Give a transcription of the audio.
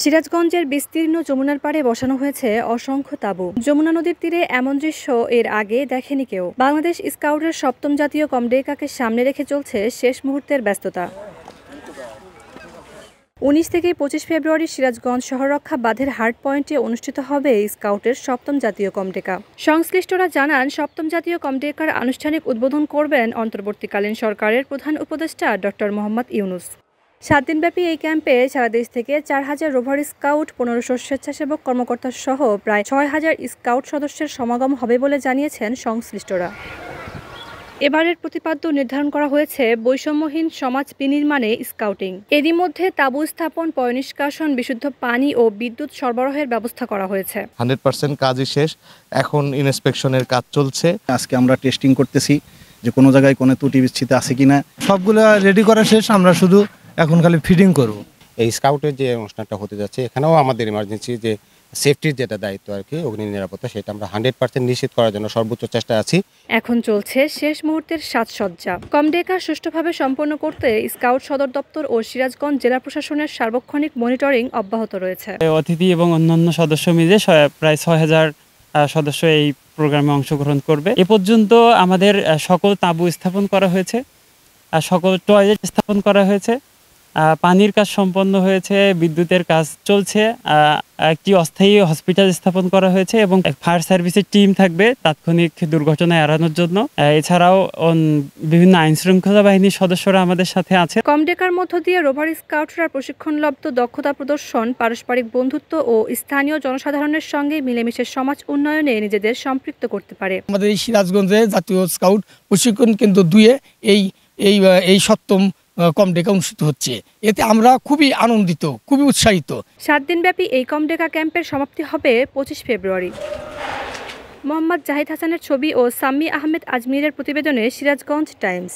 সিরাজগঞ্জের বিস্তীর্ণ যমুনার পাড়ে বসানো হয়েছে অসংখ্য তাঁবু। যমুনা নদীর তীরে এমন দৃশ্য এর আগে দেখেনি কেউ। বাংলাদেশ স্কাউটের ৭ম জাতীয় কমডেকাকে সামনে রেখে চলছে শেষ মুহূর্তের ব্যস্ততা। ১৯ থেকে ২৫ ফেব্রুয়ারি সিরাজগঞ্জ শহররক্ষা বাঁধের হার্ট পয়েন্টে অনুষ্ঠিত হবে স্কাউটের ৭ম জাতীয় কমডেকা। সংশ্লিষ্টরা জানান, ৭ম জাতীয় কমডেকার আনুষ্ঠানিক উদ্বোধন করবেন অন্তর্বর্তীকালীন সরকারের প্রধান উপদেষ্টা ডক্টর মোহাম্মদ ইউনূস। ৭ দিনব্যাপী এই ক্যাম্পে সারা দেশ থেকে ৪,০০০ রোভার স্কাউট, ১৫০০ স্বেচ্ছাসেবক কর্মকর্তা সহ প্রায় ৬,০০০ স্কাউট সদস্যের সমাগম হবে বলে জানিয়েছেন সংশ্লিষ্টরা। এবারের প্রতিপাদ্য নির্ধারণ করা হয়েছে বৈষম্যহীন সমাজ বিনির্মাণে স্কাউটিং। এরই মধ্যে তাঁবু স্থাপন, পয়ঃনিষ্কাশন, বিশুদ্ধ পানি ও বিদ্যুৎ সরবরাহের ব্যবস্থা করা হয়েছে। 100% কাজই শেষ, এখন ইন্সপেকশনের কাজ চলছে। আজকে আমরা টেস্টিং করতেছি যে কোনো জায়গায় কোনো ত্রুটি বিচ্ছিন্ন আছে কিনা। সবগুলো রেডি করা শেষ, আমরা শুধু এখন খালি ফিটিং করব। এই স্কাউটের যে অনুষ্ঠানটা হতে যাচ্ছে, এখানেও আমাদের ইমার্জেন্সি যে সেফটির যেটা দায়িত্ব আর কি, অগ্নি নিরাপত্তা, সেটা আমরা 100% নিশ্চিত করার জন্য সর্বোচ্চ চেষ্টা আছি। এখন চলছে শেষ মুহূর্তের সাজসজ্জা। কমডেকা সুষ্ঠুভাবে সম্পন্ন করতে স্কাউট সদর দপ্তর ও সিরাজগঞ্জ জেলা প্রশাসনের সার্বক্ষণিক মনিটরিং অব্যাহত রয়েছে। অতিথি এবং অন্যান্য সদস্য মিলে প্রায় ৬,০০০ সদস্য এই প্রোগ্রামে অংশগ্রহণ করবে। এ পর্যন্ত আমাদের সকল তাঁবু স্থাপন করা হয়েছে, সকল টয়লেট স্থাপন করা হয়েছে, পানির কাজ সম্পন্ন হয়েছে, বিদ্যুতের কাজ চলছে, একটি অস্থায়ী হসপিটাল স্থাপন করা হয়েছে এবং ফায়ার সার্ভিসের টিম থাকবে তাৎক্ষণিক দুর্ঘটনা এড়ানোর জন্য। এছাড়াও বিভিন্ন আইন শৃঙ্খলা বাহিনীর সদস্যরা আমাদের সাথে আছে। কমডেকার মধ্য দিয়ে রোভার স্কাউটরা প্রশিক্ষণলব্ধ দক্ষতা প্রদর্শন, পারস্পরিক বন্ধুত্ব ও স্থানীয় জনসাধারণের সঙ্গে মিলেমিশে সমাজ উন্নয়নে নিজেদের সম্পৃক্ত করতে পারে। আমাদের এই সিরাজগঞ্জে জাতীয় স্কাউট প্রশিক্ষণ কেন্দ্র ২-এ এই ৭ম কমডেকা অনুষ্ঠিত হচ্ছে। এতে আমরা খুবই আনন্দিত, খুবই উৎসাহিত। ৭ দিনব্যাপী এই কমডেকা ক্যাম্পের সমাপ্তি হবে ২৫ ফেব্রুয়ারি। মোহাম্মদ জাহিদ হাসানের ছবি ও সাম্মি আহমেদ আজমিরের প্রতিবেদনে সিরাজগঞ্জ টাইমস।